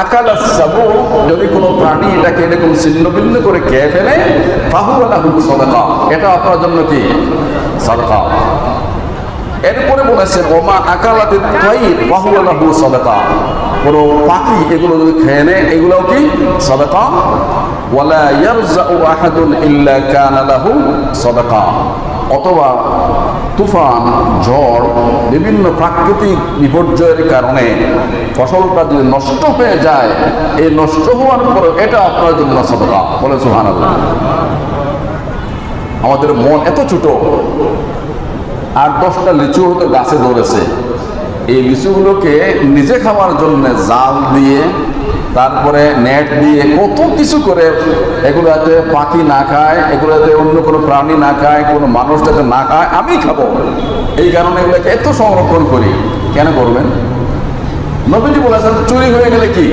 আকালা সাবু, যদি কোনো প্রাণী এটাকে এরকম ছিন্ন ভিন্ন করে খেয়ে ফেলে, ফাহুয়া লাহু সাদাকা, এটা আপনার জন্য কি সাদাকা। এরপরে বলেছেন ওমা আকালাতিত তাইর ফাহুয়া লাহু সাদাকা, কোনো পাখি এগুলো যদি খেয়ে নেয় এগুলোও কি সাদাকা। ওয়ালা ইয়ারজাউ আহাদুন ইল্লা কানা লাহু সাদাকা, অথবা তুফান, ঝড়, বিভিন্ন প্রাকৃতিক বিপর্যয়ের কারণে ফসলটা যদি নষ্ট হয়ে যায়, এই নষ্ট হওয়ার পরে এটা আপনার জন্য সাদাকা। বলে সুবহানাল্লাহ। আমাদের মন এত ছোট, আর 10টা লিচু হয়তো গাছে ধরেছে, এই লিচুগুলোকে নিজে খাওয়ার জন্য জাল দিয়ে, তারপরে নেট দিয়ে, কত কিছু করে এগুলো যাতে পাখি না খায়, এগুলো যাতে অন্য কোনো প্রাণী না খায়, কোনো মানুষ যাতে না খায়, আমি খাবো, এই কারণে এগুলোকে এত সংরক্ষণ করি। কেন করবেন? নবীজি বলেছেন চুরি হয়ে গেলে কি